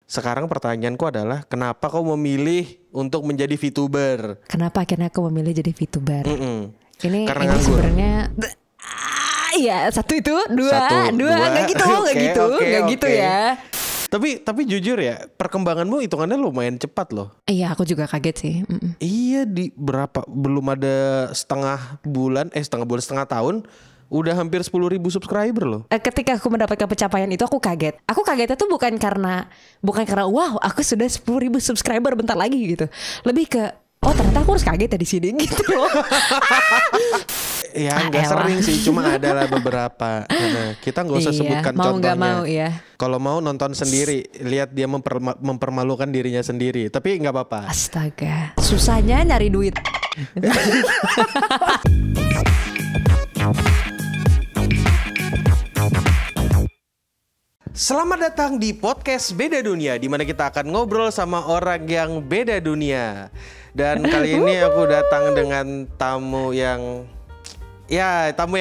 Sekarang pertanyaanku adalah kenapa kau memilih untuk menjadi VTuber? Kenapa akhirnya aku memilih jadi VTuber? Ini Karena nganggur. sebenarnya ya satu itu dua nggak gitu nggak gitu ya. Tapi jujur ya, perkembanganmu hitungannya lumayan cepat loh. Iya, aku juga kaget sih. Iya, di berapa belum ada setengah tahun udah hampir 10.000 subscriber loh. Ketika aku mendapatkan pencapaian itu aku kaget. Aku kagetnya tuh bukan karena wow aku sudah 10.000 subscriber bentar lagi gitu. Lebih ke ternyata aku harus kaget ya di sini gitu. Ya nggak sering sih, cuma adalah beberapa. Kita nggak usah sebutkan mau contohnya. Mau ya. Kalau mau nonton sendiri, lihat dia mempermalukan dirinya sendiri. Tapi nggak apa-apa. Astaga, susahnya nyari duit. Selamat datang di podcast Beda Dunia, di mana kita akan ngobrol sama orang yang beda dunia. Dan kali ini aku datang dengan tamu yang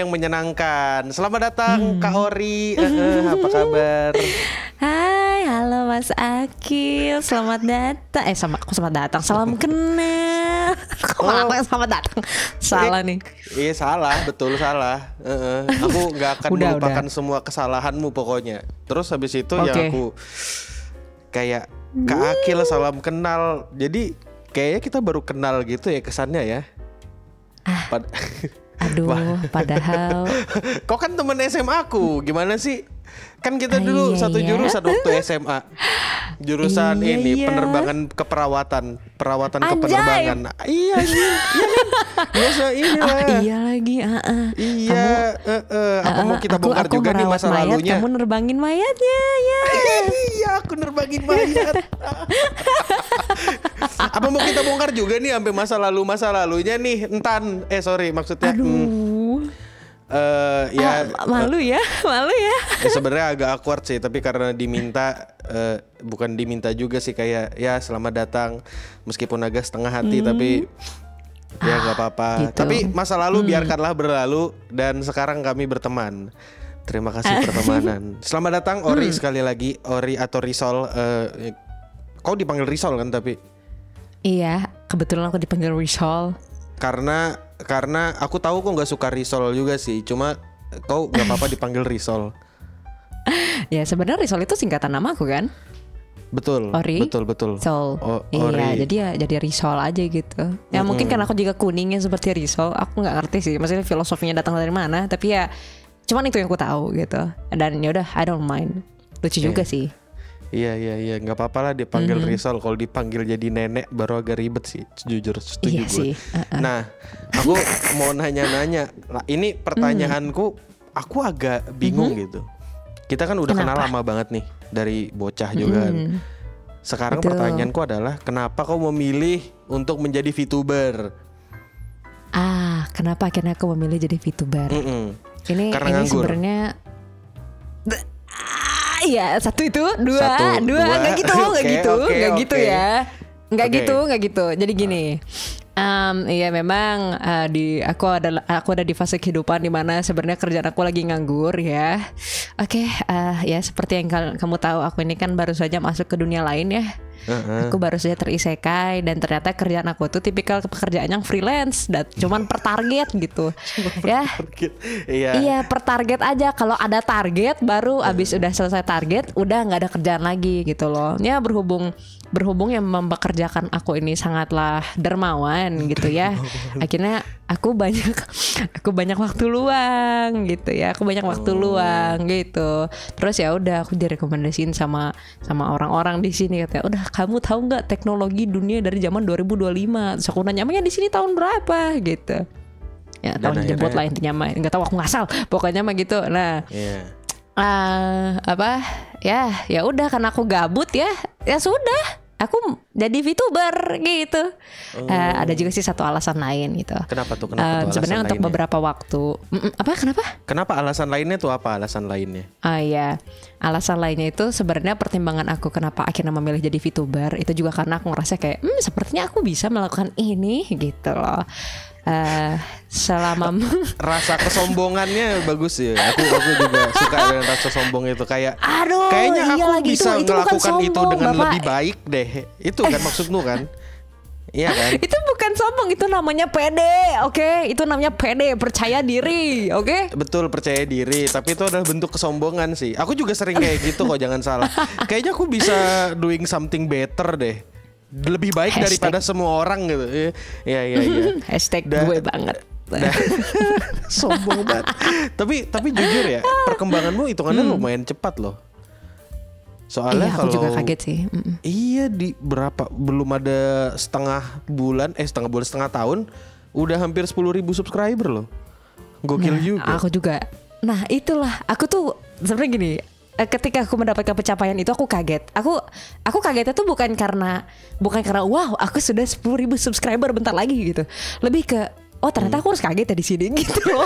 menyenangkan. Selamat datang Kak Ori. Apa kabar? Hai, halo Mas Akil. Selamat datang. Selamat datang. Salam kenal. Selamat datang. Salah nih. Iya salah, betul salah. Aku nggak akan melupakan semua kesalahanmu pokoknya. Terus habis itu ya aku kayak Kak Akil salam kenal. Jadi kayaknya kita baru kenal gitu ya kesannya ya. Aduh, padahal kau kan temen SMA aku, gimana sih? Kan kita dulu satu jurusan waktu SMA. Jurusan penerbangan keperawatan, kepenerbangan. Iya. Biasa ini lah. Iya lagi. Iya. Apa mau kita bongkar juga nih masa lalunya? Kamu nerbangin mayatnya, ya. Iya, aku nerbangin mayat. Apa mau kita bongkar juga nih sampai masa lalunya nih? Maksudnya. Malu ya. Sebenarnya agak awkward sih, tapi karena diminta, bukan diminta juga sih, kayak ya selamat datang meskipun agak setengah hati, tapi ya nggak apa-apa. Gitu. Tapi masa lalu biarkanlah berlalu dan sekarang kami berteman. Terima kasih pertemanan. Selamat datang Ori sekali lagi, Ori atau Risol. Kau dipanggil Risol kan tapi? Iya, kebetulan aku dipanggil Risol. Karena aku tahu kau nggak suka Risol juga sih, cuma kau nggak apa-apa dipanggil Risol. Ya sebenarnya Risol itu singkatan nama aku kan. Betul. Ori. Betul. Sol. Iya, jadi Risol aja gitu. Ya mungkin karena aku juga kuningnya seperti Risol, aku nggak ngerti sih, maksudnya filosofinya datang dari mana. Tapi ya, cuman itu yang aku tahu gitu. Dan ya udah, I don't mind. Lucu juga sih. Iya, nggak apa-apa lah dipanggil Risol. Kalau dipanggil jadi nenek baru agak ribet sih, jujur setuju gue. Sih. Nah, aku mau nanya-nanya. Ini pertanyaanku, aku agak bingung gitu. Kita kan udah kenal lama banget nih dari bocah juga. Sekarang pertanyaanku adalah kenapa kau memilih untuk menjadi VTuber? Kenapa akhirnya aku memilih jadi VTuber? Ini sebenarnya ya satu itu dua nggak gitu ya. Jadi gini. Iya memang aku ada di fase kehidupan di mana sebenarnya kerjaan aku lagi nganggur ya. Ya seperti yang kamu tahu, aku ini kan baru saja masuk ke dunia lain ya. Aku baru saja terisekai dan ternyata kerjaan aku tuh tipikal pekerjaan yang freelance dan cuman per target gitu. Ya. Iya, per target aja. Kalau ada target baru abis udah selesai target udah nggak ada kerjaan lagi gitu loh. Ya berhubung yang mempekerjakan aku ini sangatlah dermawan gitu ya. Akhirnya aku banyak waktu luang gitu ya. Terus ya udah aku direkomendasiin sama orang-orang di sini, katanya, "Udah, kamu tahu nggak teknologi dunia dari zaman 2025?" Terus aku nanya, "Emangnya di sini tahun berapa?" gitu. Ya tahun jebot lah intinya mah. Enggak tahu, aku ngasal. Pokoknya mah gitu. Nah, ya udah karena aku gabut ya sudah aku jadi VTuber gitu. Ada juga sih satu alasan lain gitu. Kenapa tuh? Sebenarnya untuk beberapa waktu. Kenapa alasan lainnya tuh apa alasan lainnya? Iya, alasan lainnya itu sebenarnya pertimbangan aku kenapa akhirnya memilih jadi VTuber itu juga karena aku ngerasa kayak sepertinya aku bisa melakukan ini gitu loh. selama rasa kesombongannya bagus ya. Aku juga suka dengan rasa sombong itu kayak. Aduh, kayaknya aku lagi, bisa itu melakukan sombong, itu dengan Bapak. lebih baik deh. Itu kan maksudmu kan? Iya kan? Itu bukan sombong, itu namanya pede, oke? Itu namanya pede, percaya diri, oke? Betul, percaya diri, tapi itu adalah bentuk kesombongan sih. Aku juga sering kayak gitu kok, jangan salah. Kayaknya aku bisa doing something better deh. Lebih baik Hashtag. daripada semua orang gitu. Iya. Hashtag gue banget. Sombong banget. Tapi jujur ya, perkembanganmu hitungannya lumayan cepat loh. Soalnya aku kalau juga kaget sih. Iya, di berapa belum ada setengah tahun udah hampir 10.000 subscriber loh. Gokil juga. Aku juga. Nah, itulah aku tuh sebenarnya gini, ketika aku mendapatkan pencapaian itu aku kaget. Aku kagetnya tuh bukan karena wow, aku sudah 10.000 subscriber bentar lagi gitu. Lebih ke ternyata aku harus kaget ya di sini gitu loh.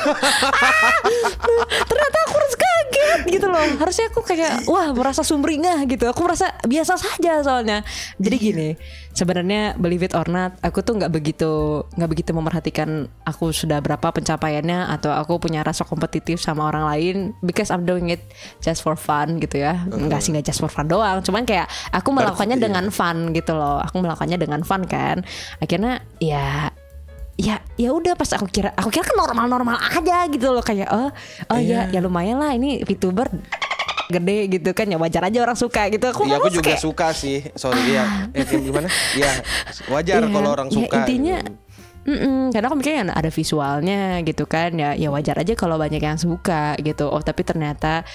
Ternyata aku harus kaget gitu loh. Harusnya aku kayak merasa sumringah gitu. Aku merasa biasa saja soalnya. Jadi gini, sebenarnya believe it or not, aku tuh nggak begitu memerhatikan aku sudah berapa pencapaiannya atau aku punya rasa kompetitif sama orang lain, because I'm doing it just for fun gitu ya. Nggak just for fun doang. Cuman kayak aku melakukannya dengan fun gitu loh. Aku melakukannya dengan fun kan. Akhirnya ya udah, pas aku kira kan normal aja gitu loh, kayak ya lumayan lah, ini VTuber gede gitu kan, ya wajar aja orang suka gitu. Aku juga kayak, suka sih, sorry gimana? Ya wajar kalau orang suka. Intinya karena aku mikirnya ada visualnya gitu kan, ya wajar aja kalau banyak yang suka gitu. Tapi ternyata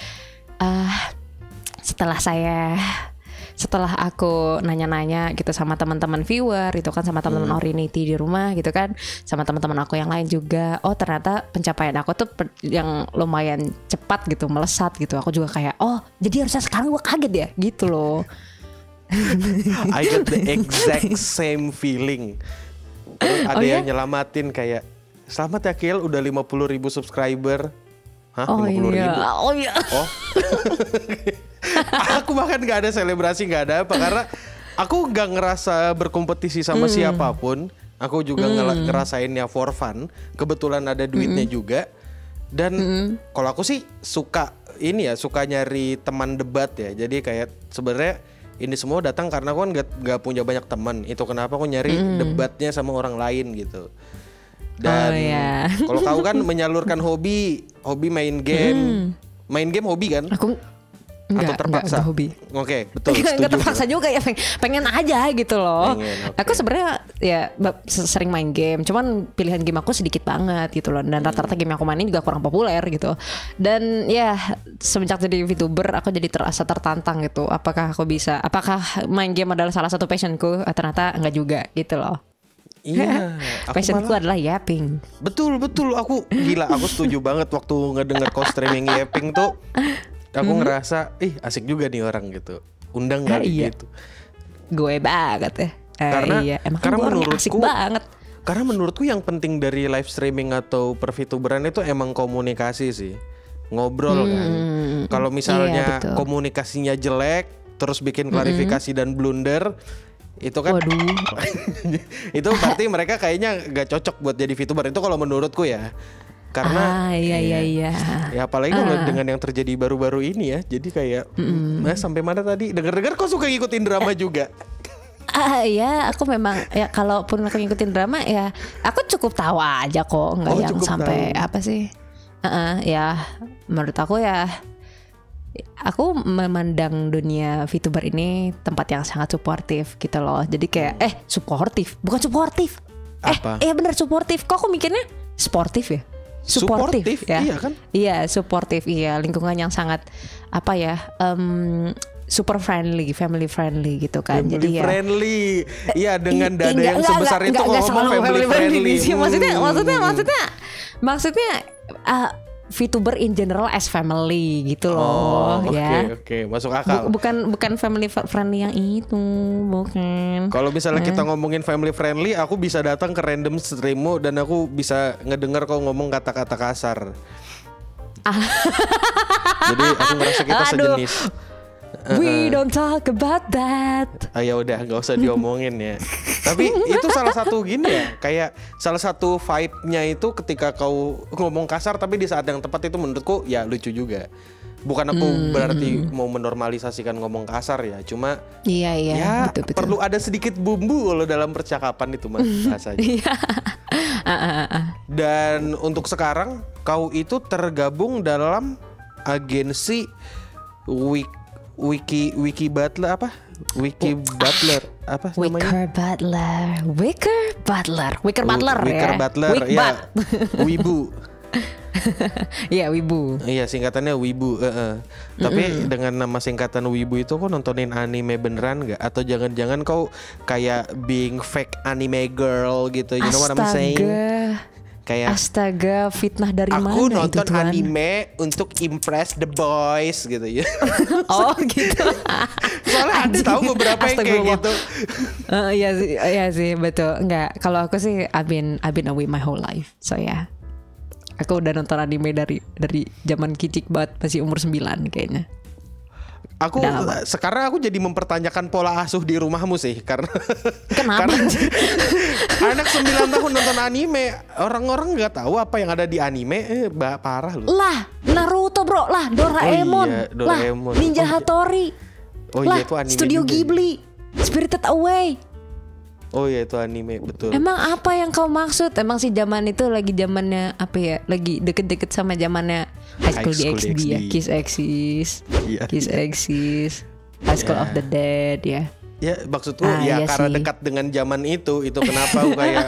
setelah aku nanya-nanya gitu sama teman-teman viewer itu kan, sama teman-teman Orinity di rumah gitu kan, sama teman-teman aku yang lain juga, ternyata pencapaian aku tuh yang lumayan cepat gitu, melesat gitu. Aku juga kayak jadi harusnya sekarang gue kaget ya gitu loh. I got the exact same feeling. Terus ada yang nyelamatin kayak, selamat ya Kil, udah 50.000 subscriber. Hah? 50.000? Oh iya. Aku bahkan gak ada selebrasi, gak ada apa, karena aku gak ngerasa berkompetisi sama siapapun. Aku juga ngerasainnya for fun. Kebetulan ada duitnya juga. Dan kalau aku sih suka nyari teman debat ya. Jadi kayak sebenarnya ini semua datang karena aku kan gak punya banyak teman. Itu kenapa aku nyari debatnya sama orang lain gitu. Dan kalau kau kan menyalurkan hobi main game. Main game hobi kan? Aku atau terpaksa? Enggak hobi. Oke, betul. Enggak terpaksa juga ya, pengen aja gitu loh. Okay. Aku sebenarnya ya sering main game, cuman pilihan game aku sedikit banget gitu loh. Dan rata-rata game yang aku mainin juga kurang populer gitu. Dan ya semenjak jadi VTuber aku jadi terasa tertantang gitu. Apakah main game adalah salah satu passionku? Ternyata enggak juga gitu loh. Iya, passionku adalah yapping. Betul. Aku setuju banget waktu ngedenger kau streaming yapping tuh. Aku ngerasa, asik juga nih orang gitu. Undang kali gitu. Gue banget ya. Karena menurutku asik banget. Karena menurutku yang penting dari live streaming atau per-VTuberan itu emang komunikasi sih. Ngobrol kan. Kalau misalnya komunikasinya jelek, terus bikin klarifikasi dan blunder, itu kan itu berarti mereka kayaknya gak cocok buat jadi VTuber. Itu kalau menurutku ya. Karena iya. Ya apalagi kalau dengan yang terjadi baru-baru ini ya. Jadi kayak sampai mana tadi? Dengar-dengar kok suka ngikutin drama juga. Ya aku memang ya, kalaupun aku ngikutin drama ya aku cukup tahu aja kok, nggak yang sampai tahu. Apa sih? Ya menurut aku ya, aku memandang dunia VTuber ini tempat yang sangat suportif gitu loh. Jadi kayak suportif, bukan suportif. Benar suportif. Kok aku mikirnya sportif ya? Suportif ya. Iya kan? Iya, suportif. Iya, lingkungan yang sangat super friendly, family friendly gitu kan. Family friendly. Iya, dengan dada yang sebesar itu kok ngomong family friendly. Maksudnya VTuber in general as family gitu loh. Oke, masuk akal. Bukan family friendly yang itu, bukan. Kalau misalnya kita ngomongin family friendly, aku bisa datang ke random streammu dan aku bisa ngedenger kau ngomong kata-kata kasar. Jadi aku ngerasa kita sejenis. We don't talk about that. Ya udah, nggak usah diomongin ya. Tapi itu salah satu gini ya, kayak salah satu vibe-nya itu ketika kau ngomong kasar tapi di saat yang tepat itu menurutku ya lucu juga. Bukan aku berarti mau menormalisasikan ngomong kasar ya, cuma iya ya betul. Perlu ada sedikit bumbu loh dalam percakapan itu mas bahasanya. Dan untuk sekarang kau itu tergabung dalam agensi Wiki Butler apa? Wiki Butler apa namanya? Wicker Butler ya. Wibu. Iya Wibu. Iya singkatannya Wibu. Tapi dengan nama singkatan Wibu itu kau nontonin anime beneran nggak? Atau jangan-jangan kau kayak being fake anime girl gitu? You know what I'm saying? Kayak astaga, fitnah dari mana aku itu nonton Tuhan? anime untuk impress the boys gitu ya. Oh gitu. Soalnya ada tahu beberapa yang kayak gitu. Iya sih betul. Enggak, kalau aku sih I've been away my whole life. So ya. Aku udah nonton anime dari zaman kicik banget, masih umur 9 kayaknya. Aku sekarang aku jadi mempertanyakan pola asuh di rumahmu sih karena kenapa? Anak 9 tahun nonton anime, orang-orang nggak tahu apa yang ada di anime, parah loh. Lah, Naruto bro, lah Doraemon, Doraemon. lah Ninja Hattori, lah itu anime Studio juga. Ghibli, Spirited Away. Oh iya itu anime betul. Emang apa yang kau maksud? Emang sih zaman itu lagi zamannya apa ya? Lagi deket-deket sama zamannya High School DxD ya, Kiss Exes, High School of the Dead ya. Ya maksudku ya iya karena sih. dekat dengan zaman itu kenapa aku kayak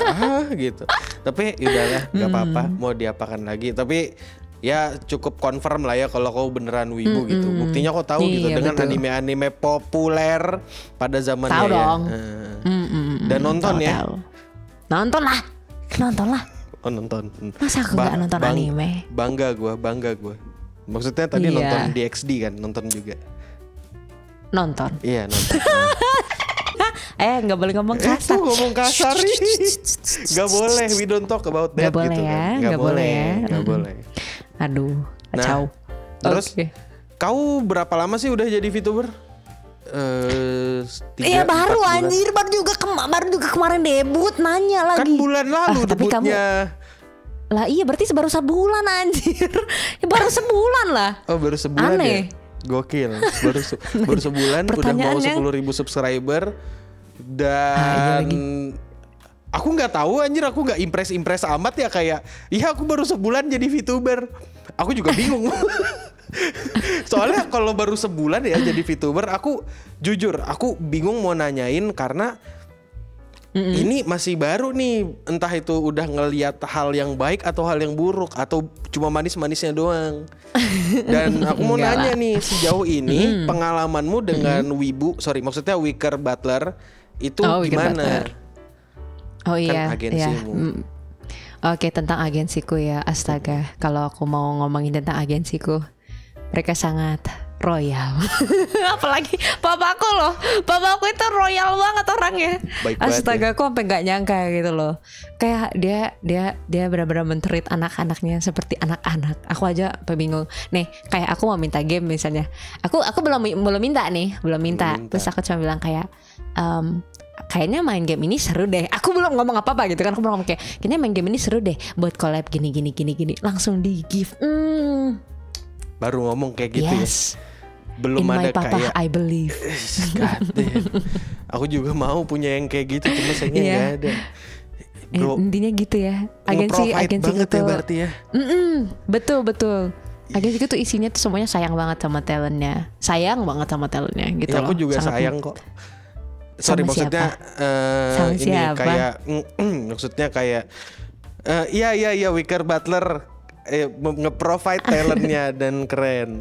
gitu. Tapi udahlah nggak apa-apa mau diapakan lagi. Tapi ya cukup confirm lah ya kalau kau beneran wibu gitu. Buktinya kau tahu gitu dengan betul. anime-anime populer pada zamannya tahu ya. Dong. Dan nonton tahu, ya. Tahu. Nonton lah. Oh nonton. Masa aku nggak nonton anime? Bangga gue. Maksudnya tadi nonton DxD kan, nonton juga. Nonton. Iya nonton. Nggak boleh ngomong kasar. Tuh ngomong kasar nih. Gak boleh. We don't talk about that Gak boleh gitu ya, kan. gak boleh ya. Gak boleh. Aduh, kacau. Terus kau berapa lama sih udah jadi VTuber? Iya baru anjir, baru juga kemarin debut, nanya lagi. Kan bulan lalu debutnya. Lah iya berarti baru sebulan anjir. Ya, baru sebulan lah. Oh baru sebulan. Aneh. Ya? Gokil. Baru sebulan udah mau 10.000 subscriber. Dan aku nggak tahu anjir, aku nggak impress amat ya, kayak iya aku baru sebulan jadi VTuber. Aku juga bingung. Soalnya kalau baru sebulan ya jadi VTuber, aku jujur aku bingung mau nanyain karena ini masih baru nih, entah itu udah ngelihat hal yang baik atau hal yang buruk atau cuma manis-manisnya doang. Dan aku mau nanya nih, sejauh ini pengalamanmu dengan maksudnya Wicker Butler itu gimana? Oh iya, kan agensimu. Iya. Oke, tentang agensiku ya, astaga. Kalau aku mau ngomongin tentang agensiku, mereka sangat royal. Apalagi papaku loh, papaku itu royal banget orangnya. Astaga, aku sampai nggak nyangka gitu loh. Kayak dia benar-benar men-treat anak-anaknya seperti anak-anak. Aku aja bingung. Nih, kayak aku mau minta game misalnya. Aku belum minta. Terus aku cuma bilang kayak kayaknya main game ini seru deh. Aku belum ngomong apa-apa gitu kan. Aku belum ngomong kayak kayaknya main game ini seru deh buat collab gini. Langsung di give. Baru ngomong kayak gitu ya. Belum In ada my papa, kayak I believe. Aku juga mau punya yang kayak gitu, cuma sayangnya nggak ada. Bro, intinya gitu ya. Agensi banget gitu ya berarti ya. Betul. Agensi itu isinya tuh semuanya sayang banget sama talentnya. Gitu ya, loh. aku juga sangat sayang kok. Sorry sama maksudnya sama ini siapa? kayak maksudnya kayak iya Wicker Butler nge-provide talentnya dan keren.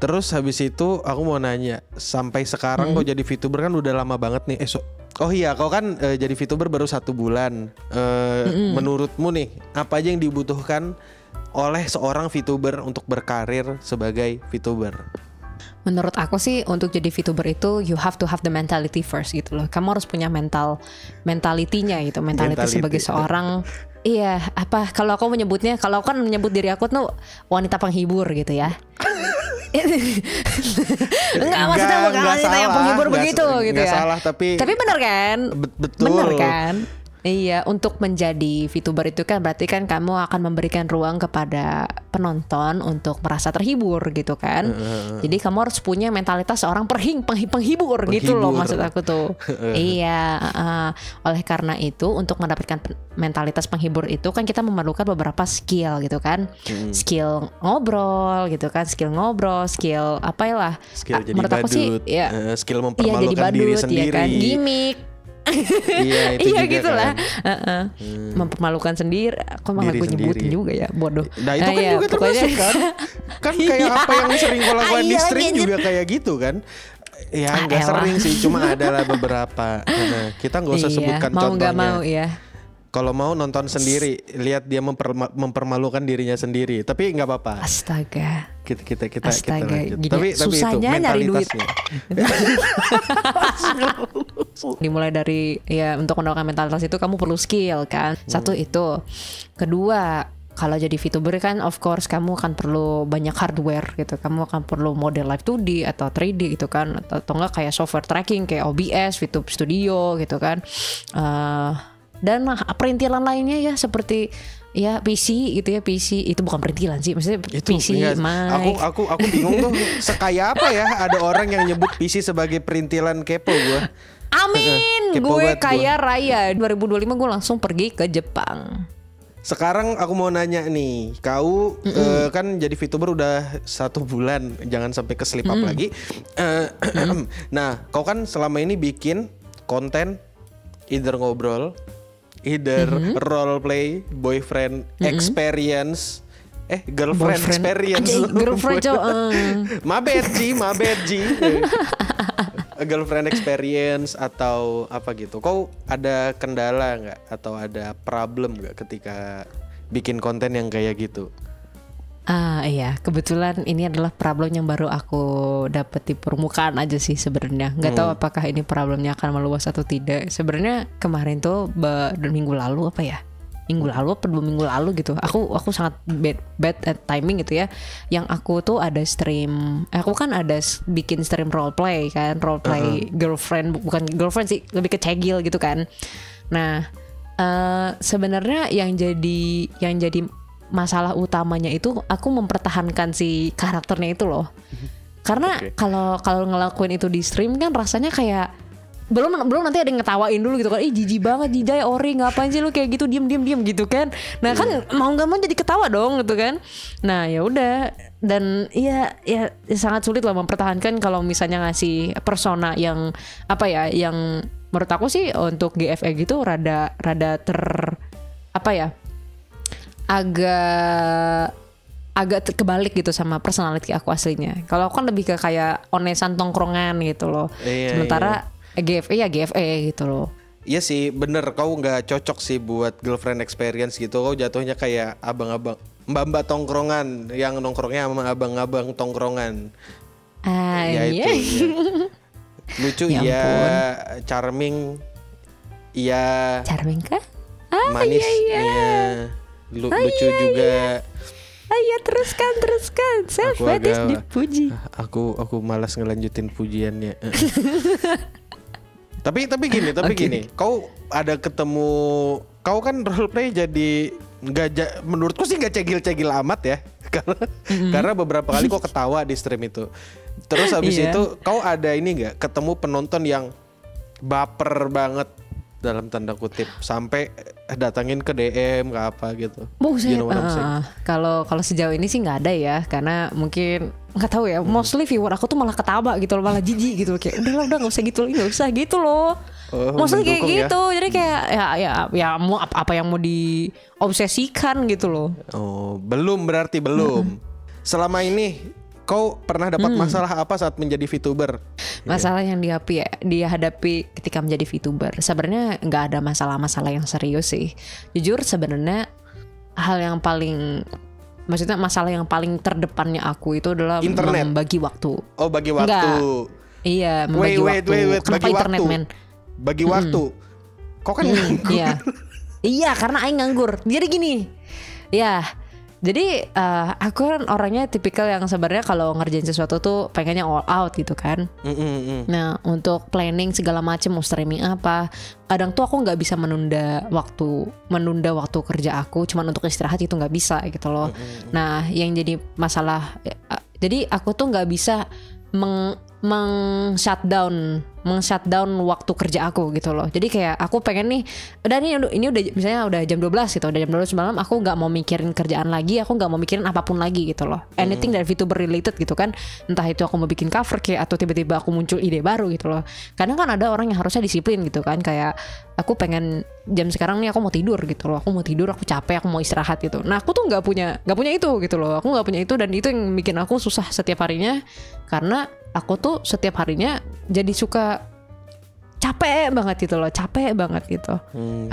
Terus habis itu aku mau nanya, sampai sekarang kau jadi VTuber kan udah lama banget nih. Oh iya, kau kan jadi VTuber baru 1 bulan. Menurutmu nih, apa aja yang dibutuhkan oleh seorang VTuber untuk berkarir sebagai VTuber? Menurut aku sih untuk jadi VTuber itu you have to have the mentality first gitu loh. Kamu harus punya mentalitinya gitu, mentality sebagai seorang. Iya, apa kalau aku menyebut diri aku tuh wanita penghibur gitu ya. Enggak, maksudnya bukan wanita yang penghibur begitu gitu ya. Enggak salah, tapi benar kan? Betul. Benar kan? Iya, untuk menjadi VTuber itu kan berarti kan kamu akan memberikan ruang kepada penonton untuk merasa terhibur gitu kan. Jadi kamu harus punya mentalitas seorang penghibur gitu loh maksud aku tuh. Iya, oleh karena itu untuk mendapatkan mentalitas penghibur itu kan kita memerlukan beberapa skill gitu kan. Skill ngobrol gitu kan, skill apalah. Skill jadi menurut aku sih ya, skill mempermalukan diri sendiri. Ya kan? Gimik. Iya, itu iya juga gitulah kan. Mempermalukan sendiri. Kok malah gue nyebutin juga ya, bodoh. Nah itu kan juga termasuk kan. Kan kayak apa yang sering kau lakukan di stream juga kayak gitu kan. Ya nggak sering sih, cuma adalah beberapa. Kita nggak usah sebutkan mau contohnya. Nggak mau ya. Kalau mau nonton sendiri, lihat dia mempermalukan dirinya sendiri. Tapi nggak apa-apa. Astaga. Kita Astaga, lanjut. Tapi susahnya itu nyari duit. mentalitasnya. Dimulai dari ya untuk mendapatkan mentalitas itu kamu perlu skill kan. Satu itu. Kedua, kalau jadi VTuber kan of course kamu akan perlu banyak hardware gitu. Kamu akan perlu model live 2D atau 3D gitu kan. Atau enggak kayak software tracking kayak OBS, VTube Studio gitu kan. Dan perintilan lainnya ya seperti ya PC gitu ya. PC itu bukan perintilan sih, maksudnya itu, PC enggak, mic. Aku bingung tuh sekaya apa ya ada orang yang nyebut PC sebagai perintilan kepo gue. Amin. Gue kaya raya 2025 gue langsung pergi ke Jepang. Sekarang aku mau nanya nih, kau kan jadi VTuber udah 1 bulan, jangan sampai keslip up lagi. Nah, kau kan selama ini bikin konten either ngobrol, either role play, boyfriend experience, girlfriend experience. Girlfriend Mabet Ji. Girlfriend experience atau apa gitu. Kau ada kendala nggak atau ada problem nggak ketika bikin konten yang kayak gitu? Iya, kebetulan ini adalah problem yang baru aku dapat di permukaan aja sih sebenarnya. Nggak tahu apakah ini problemnya akan meluas atau tidak. Sebenarnya kemarin tuh minggu lalu apa ya? Minggu lalu atau 2 minggu lalu gitu. Aku sangat bad at timing gitu ya. Yang aku tuh ada stream. Aku kan ada bikin stream role play kan, role play girlfriend, bukan girlfriend sih, lebih ke cegil gitu kan. Nah, sebenarnya yang jadi masalah utamanya itu aku mempertahankan si karakternya itu loh. Karena kalau ngelakuin itu di stream kan rasanya kayak belum nanti ada yang ngetawain dulu gitu kan. Jijik banget Jijay Ori, ngapain sih lu kayak gitu, diem gitu kan. Nah kan mau nggak mau jadi ketawa dong gitu kan. Nah ya udah, dan ya sangat sulit lah mempertahankan kalau misalnya ngasih persona yang apa ya, yang menurut aku sih untuk GFE gitu rada apa ya, agak kebalik gitu sama personality aku aslinya. Kalau aku kan lebih ke kayak onesan tongkrongan gitu loh. Sementara GFE gitu loh. Iya sih, bener. Kau nggak cocok sih buat girlfriend experience gitu. Kau jatuhnya kayak abang-abang, mbak-mbak tongkrongan yang nongkrongnya sama abang-abang tongkrongan. Iya. Itu. Ya. Lucu iya, charming iya. Charming kah? Manis iya. Lucu juga. Iya, teruskan. Self fetish dipuji. Aku malas ngelanjutin pujiannya. Tapi gini, kau ada ketemu, kau kan roleplay jadi menurutku sih nggak cegil amat ya, karena beberapa kali kau ketawa di stream itu. Terus habis itu kau ada ini nggak ketemu penonton yang baper banget dalam tanda kutip sampai datangin ke DM ke apa gitu. Kalau sejauh ini sih nggak ada ya, karena mungkin nggak tahu ya, mostly viewer aku tuh malah ketawa gitu loh, malah jijik gitu, kayak udah nggak usah gitu loh. Mostly kayak gitu ya? Jadi kayak ya mau apa yang mau diobsesikan gitu loh. Berarti belum. Selama ini kau pernah dapat masalah apa saat menjadi VTuber? Masalah yang dihadapi ketika menjadi VTuber, sebenarnya nggak ada masalah-masalah yang serius sih. Jujur sebenarnya masalah yang paling terdepannya aku itu adalah membagi waktu. Oh, bagi waktu. Enggak. Iya, membagi waktu. Kenapa bagi internet, waktu. men? Bagi waktu. Kok kan nganggur? Iya, karena aing nganggur. Jadi gini. Ya, Jadi aku kan orangnya tipikal yang sebenarnya kalau ngerjain sesuatu tuh pengennya all out gitu kan. Nah untuk planning segala macam mau streaming apa, kadang tuh aku nggak bisa menunda waktu kerja aku, cuman untuk istirahat itu nggak bisa gitu loh. Nah yang jadi masalah, jadi aku tuh nggak bisa shutdown waktu kerja aku gitu loh. Jadi kayak aku pengen nih, ini udah misalnya udah jam 12 gitu, udah jam 12 malam, aku nggak mau mikirin kerjaan lagi, aku nggak mau mikirin apapun lagi gitu loh. Anything dari VTuber related gitu kan, entah itu aku mau bikin cover kayak atau tiba-tiba aku muncul ide baru gitu loh. Kadang kan ada orang yang harusnya disiplin gitu kan, kayak aku pengen jam sekarang nih aku mau tidur gitu loh, aku mau tidur, aku capek, aku mau istirahat gitu. Nah aku tuh nggak punya itu gitu loh, aku nggak punya itu, dan itu yang bikin aku susah setiap harinya, karena aku tuh setiap harinya jadi suka capek banget gitu.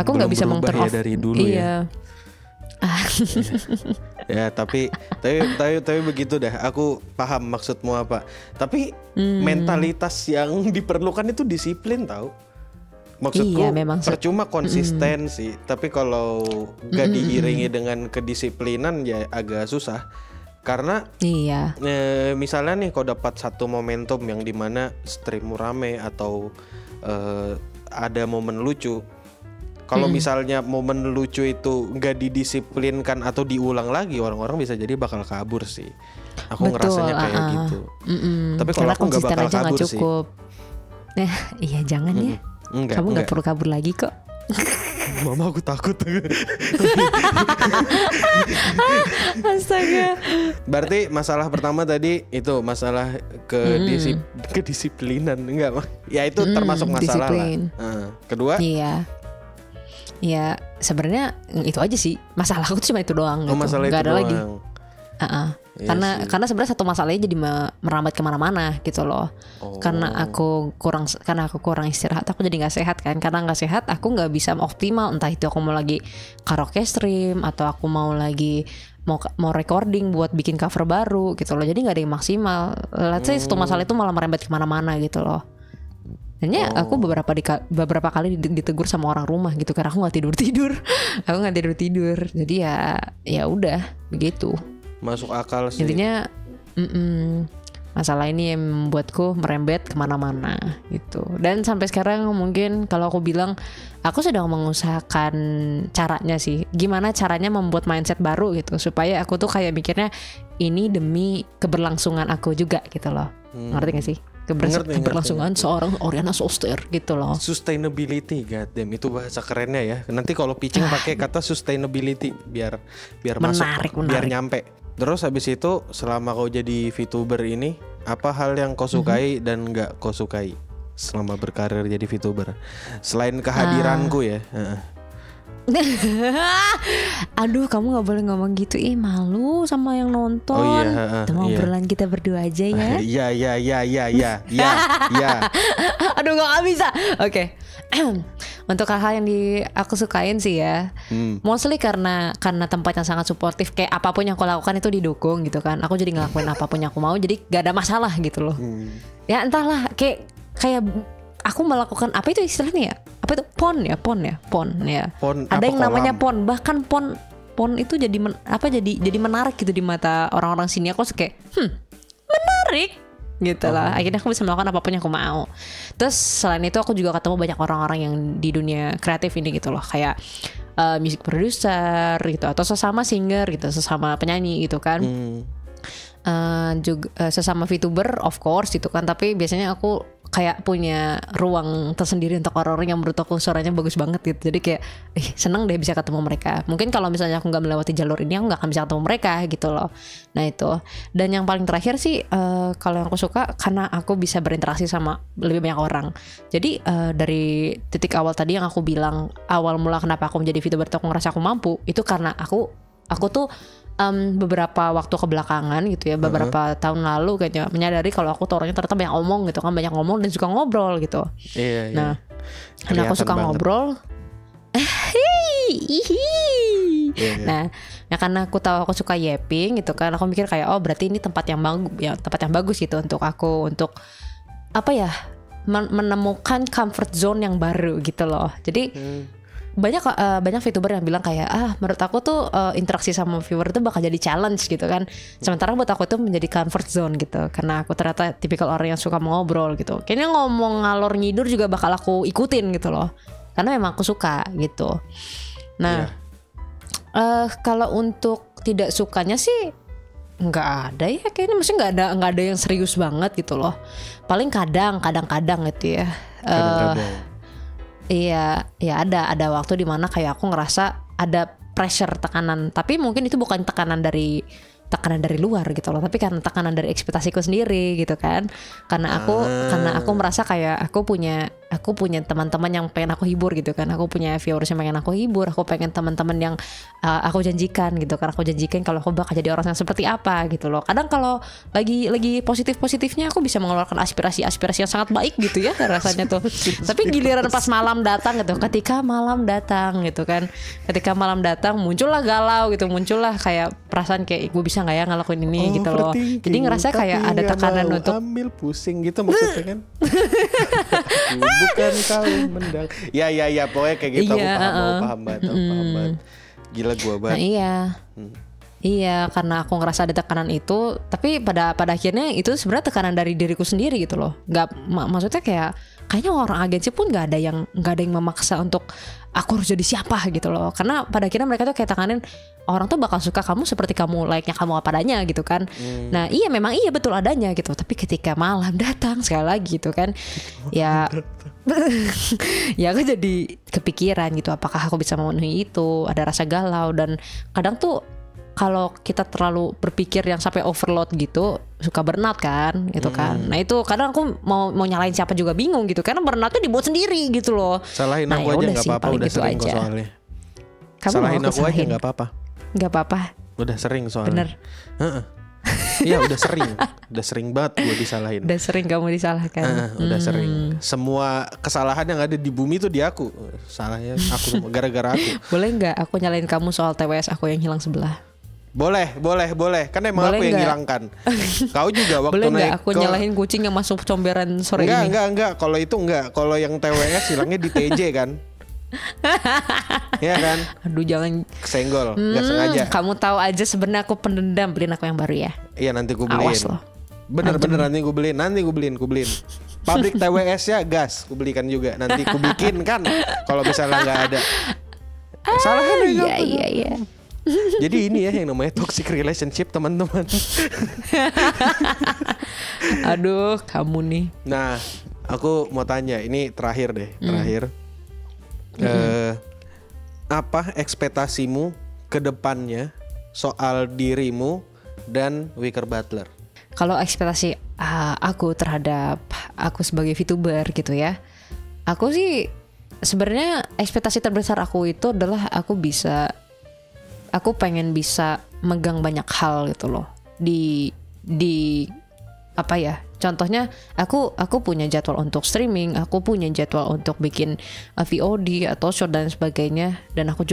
Aku nggak bisa meng-turn off dari dulu ya. Ya tapi begitu dah. Aku paham maksudmu apa. Tapi mentalitas yang diperlukan itu disiplin tau. Maksudku percuma konsisten sih. Tapi kalau gak diiringi dengan kedisiplinan ya agak susah. Karena misalnya nih kau dapat satu momentum yang dimana streammu rame atau ada momen lucu. Kalau misalnya momen lucu itu nggak didisiplinkan atau diulang lagi, orang-orang bisa jadi bakal kabur sih. Aku ngerasanya kayak gitu. Tapi kalau aku nggak bakal kabur sih. Iya jangan ya. Kamu nggak perlu kabur lagi kok. Mama aku takut. Astaga. Berarti masalah pertama tadi itu masalah kedisiplinan, enggak? Ya itu termasuk masalah disiplin lah. Kedua? Iya. Ya sebenarnya itu aja sih. Masalah aku tuh cuma itu doang. Oh, masalah itu ada doang. lagi. Karena sebenarnya satu masalahnya jadi merambat kemana-mana gitu loh. Karena aku kurang istirahat, aku jadi nggak sehat kan. Karena nggak sehat, aku nggak bisa optimal. Entah itu aku mau lagi karaoke stream atau aku mau lagi mau recording buat bikin cover baru gitu loh. Jadi nggak ada yang maksimal. Let's say satu masalah itu malah merembet kemana-mana gitu loh. Dan ya aku beberapa kali ditegur sama orang rumah gitu karena aku nggak tidur. Aku nggak tidur. Jadi ya udah begitu. Masuk akal sih. Intinya masalah ini yang membuatku merembet kemana-mana gitu. Dan sampai sekarang mungkin kalau aku bilang, aku sedang mengusahakan caranya sih, gimana caranya membuat mindset baru gitu, supaya aku tuh kayak mikirnya ini demi keberlangsungan aku juga gitu loh. Ngerti gak sih? Keberlangsungan seorang Oriana Soster gitu loh. Sustainability, goddamn, itu bahasa kerennya ya. Nanti kalau pitching pakai kata sustainability biar menarik, masuk, biar nyampe. Terus habis itu selama kau jadi VTuber ini, apa hal yang kau sukai dan nggak kau sukai selama berkarir jadi VTuber? Selain kehadiranku ya. Aduh, kamu nggak boleh ngomong gitu, malu sama yang nonton. Oh iya, itu obrolan kita berdua aja ya. Iya. Aduh, gak bisa. Oke. Untuk hal-hal yang aku sukain sih ya, mostly karena tempat yang sangat suportif, kayak apapun yang aku lakukan itu didukung gitu kan. Aku jadi ngelakuin apapun yang aku mau, jadi gak ada masalah gitu loh. Ya entahlah, kayak aku melakukan apa itu istilahnya ya? Apa itu pon ya? Ada yang namanya pon. Bahkan pon itu jadi jadi menarik gitu di mata orang-orang sini. Aku kayak menarik gitu lah. Akhirnya aku bisa melakukan apapun yang aku mau. Terus selain itu aku juga ketemu banyak orang-orang yang di dunia kreatif ini gitu loh, kayak music producer gitu, atau sesama singer gitu, sesama penyanyi gitu kan. Juga sesama VTuber of course gitu kan. Tapi biasanya aku kayak punya ruang tersendiri untuk orang-orang yang menurut aku suaranya bagus banget gitu. Jadi kayak seneng deh bisa ketemu mereka. Mungkin kalau misalnya aku gak melewati jalur ini, aku gak akan bisa ketemu mereka gitu loh. Nah itu. Dan yang paling terakhir sih kalau yang aku suka karena aku bisa berinteraksi sama lebih banyak orang. Jadi dari titik awal tadi yang aku bilang, awal mula kenapa aku menjadi VTuber tuh aku ngerasa aku mampu, itu karena aku tuh beberapa waktu kebelakangan gitu ya, beberapa tahun lalu kayaknya menyadari kalau aku tuh orangnya ternyata banyak omong gitu kan, banyak ngomong dan suka ngobrol gitu. Iya. Nah, karena aku suka ngobrol. Nah, ya karena aku tahu aku suka yapping gitu kan, aku mikir kayak berarti ini tempat yang bagus gitu untuk aku, untuk apa ya, menemukan comfort zone yang baru gitu loh. Jadi banyak VTuber yang bilang kayak menurut aku tuh interaksi sama viewer itu bakal jadi challenge gitu kan. Sementara buat aku tuh menjadi comfort zone gitu, karena aku ternyata tipikal orang yang suka ngobrol gitu. Kayaknya ngomong ngalor ngidur juga bakal aku ikutin gitu loh, karena memang aku suka gitu. Nah kalau untuk tidak sukanya sih nggak ada ya kayaknya, maksudnya nggak ada yang serius banget gitu loh. Paling kadang-kadang gitu ya. Iya, ya ada waktu dimana kayak aku ngerasa ada pressure, tekanan. Tapi mungkin itu bukan tekanan dari luar gitu loh, tapi kan tekanan dari ekspektasiku sendiri gitu kan. Karena aku merasa kayak aku punya teman-teman yang pengen aku hibur gitu kan. Aku punya viewers yang pengen aku hibur. Aku pengen teman-teman yang aku janjikan gitu. Karena aku janjikan kalau aku bakal jadi orang yang seperti apa gitu loh. Kadang kalau lagi positif-positifnya aku bisa mengeluarkan aspirasi yang sangat baik gitu ya rasanya tuh. Tapi giliran pas malam datang gitu, ketika malam datang muncullah galau gitu, muncullah kayak perasaan kayak gue bisa nggak ya ngelakuin ini gitu loh. Jadi ngerasa kayak ada tekanan untuk ambil pusing gitu maksudnya kan. Bukan kau mendang. Ya pokoknya kayak gitu. Aku paham banget. Gila gua banget. Nah, iya, karena aku ngerasa ada tekanan itu, tapi pada akhirnya itu sebenarnya tekanan dari diriku sendiri gitu loh. Maksudnya kayaknya orang agensi pun nggak ada yang memaksa untuk aku harus jadi siapa gitu loh. Karena pada akhirnya mereka tuh kayak tekanin orang tuh bakal suka kamu seperti kamu, layaknya kamu apa adanya gitu kan. Nah memang betul adanya gitu. Tapi ketika malam datang sekali lagi gitu kan, ya aku jadi kepikiran gitu, apakah aku bisa memenuhi itu. Ada rasa galau, dan kadang tuh kalau kita terlalu berpikir yang sampai overload gitu suka burnout kan gitu kan. Nah itu kadang aku mau nyalain siapa juga bingung gitu, karena burnout tuh dibuat sendiri gitu loh. Salahin aku aja nggak apa-apa, udah gitu sering kok soalnya. Salahin aku aja nggak apa-apa. Nggak apa-apa. Udah sering soalnya. Bener. Iya udah sering banget gue disalahin. Udah sering kamu disalahkan. Udah sering. Semua kesalahan yang ada di bumi itu di aku. Salahnya aku gara-gara aku. Boleh nggak aku nyalain kamu soal TWS aku yang hilang sebelah? Boleh. Kan emang aku yang hilangkan. Kau juga waktu boleh naik. Boleh aku nyalahin kucing yang masuk comberan sore ini? Enggak. Kalau itu enggak. Kalau yang TWS hilangnya di TJ kan. Ya kan. Aduh jangan kesenggol, nggak sengaja. Kamu tahu aja sebenarnya aku pendendam. Beliin aku yang baru ya. Iya nanti aku beliin. Awas loh. Bener nanti aku beliin. Pabrik TWS ya gas, aku belikan juga. Nanti aku bikin kan. Kalau misalnya nggak ada. Salahnya Iya. Jadi ini ya yang namanya toxic relationship teman-teman. Aduh kamu nih. Nah aku mau tanya, ini terakhir deh. Apa ekspektasimu ke depannya soal dirimu dan Wicker Butler? Kalau ekspektasi aku terhadap aku sebagai VTuber gitu ya, aku sih sebenarnya ekspektasi terbesar aku itu adalah aku pengen bisa megang banyak hal gitu loh di apa ya, contohnya aku punya jadwal untuk streaming, aku punya jadwal untuk bikin VOD atau short dan sebagainya, dan aku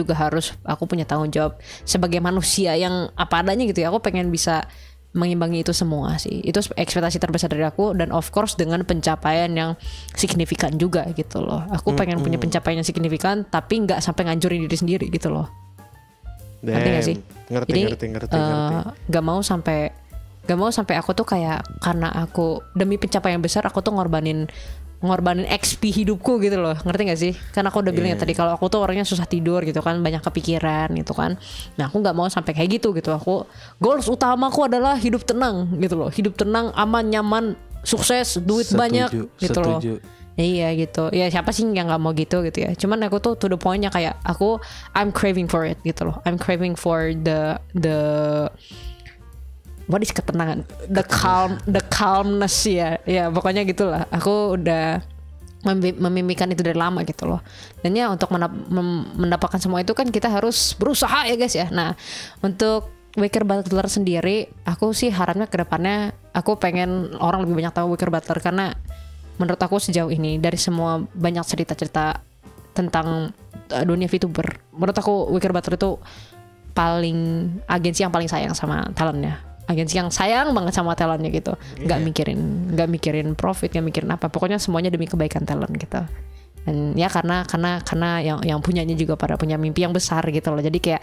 punya tanggung jawab sebagai manusia yang apa adanya gitu ya. Aku pengen bisa mengimbangi itu semua sih. Itu ekspektasi terbesar dari aku, dan of course dengan pencapaian yang signifikan juga gitu loh. Aku pengen punya pencapaian yang signifikan tapi nggak sampai ngancurin diri sendiri gitu loh. Ngerti gak sih? Ngerti. Gak mau sampai aku tuh kayak, karena aku demi pencapaian besar aku tuh ngorbanin XP hidupku gitu loh. Ngerti gak sih? Karena aku udah bilang ya tadi, kalau aku tuh orangnya susah tidur gitu kan, banyak kepikiran gitu kan. Nah aku gak mau sampai kayak gitu. Aku goals utamaku adalah hidup tenang gitu loh. Hidup tenang, aman, nyaman, sukses, duit banyak gitu loh. Iya gitu. Ya siapa sih yang gak mau gitu ya. Cuman aku tuh to the pointnya kayak I'm craving for it gitu loh. I'm craving for the what is ketenangan, the calmness ya pokoknya gitulah. Aku udah memimpikan itu dari lama gitu loh. Dan ya untuk mendapatkan semua itu kan kita harus berusaha ya guys ya. Nah untuk Wicker Butler sendiri, aku sih harapnya kedepannya aku pengen orang lebih banyak tahu Wicker Butler, karena menurut aku sejauh ini dari semua banyak cerita-cerita tentang dunia VTuber, menurut aku Wicker Butler itu agensi yang paling sayang sama talentnya. Agensi yang sayang banget sama talentnya gitu. Nggak mikirin profit, nggak mikirin apa. Pokoknya semuanya demi kebaikan talent gitu. Dan ya karena yang punyanya juga pada punya mimpi yang besar gitu loh. Jadi kayak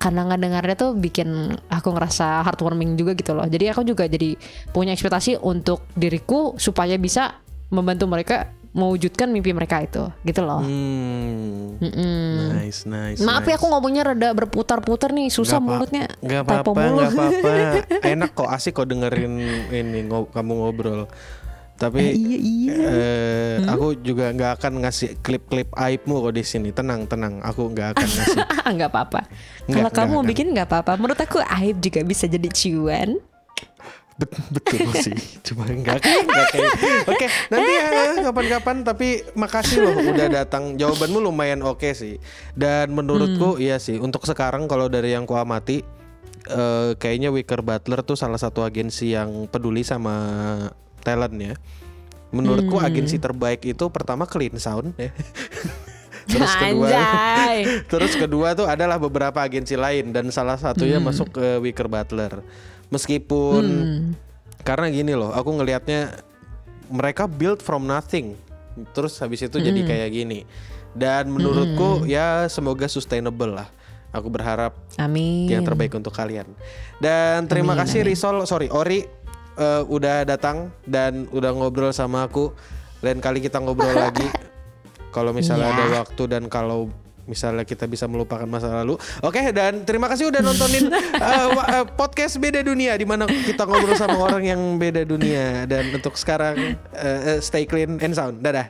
karena ngedengarnya tuh bikin aku ngerasa heartwarming juga gitu loh. Jadi aku juga jadi punya ekspektasi untuk diriku supaya bisa membantu mereka mewujudkan mimpi mereka itu gitu loh. Nice. Maaf ya aku ngomongnya rada berputar-putar nih, susah mulutnya. Gak apa-apa. Enak kok, asik kok dengerin ini kamu ngobrol. Tapi aku juga nggak akan ngasih klip-klip aibmu kok di sini. Tenang, aku nggak akan ngasih. Nggak apa-apa. Kalau kamu mau bikin nggak apa-apa. Menurut aku aib juga bisa jadi cuan. Betul sih, cuma enggak kayak. Oke, nanti ya kapan-kapan. Tapi makasih loh udah datang. Jawabanmu lumayan oke sih. Dan menurutku iya sih. Untuk sekarang kalau dari yang ku amati, kayaknya Wicker Butler tuh salah satu agensi yang peduli sama talent ya. Menurutku agensi terbaik itu pertama Clean Sound ya. Terus kedua tuh adalah beberapa agensi lain dan salah satunya masuk ke Wicker Butler. Meskipun karena gini loh, aku ngelihatnya mereka build from nothing, terus habis itu jadi kayak gini. Dan menurutku ya semoga sustainable lah. Aku berharap yang terbaik untuk kalian. Dan terima kasih Ori udah datang dan udah ngobrol sama aku. Lain kali kita ngobrol lagi. Kalau misalnya ada waktu dan kalau misalnya kita bisa melupakan masa lalu. Oke, dan terima kasih udah nontonin podcast Beda Dunia, di mana kita ngobrol sama orang yang beda dunia. Dan untuk sekarang stay clean and sound. Dadah.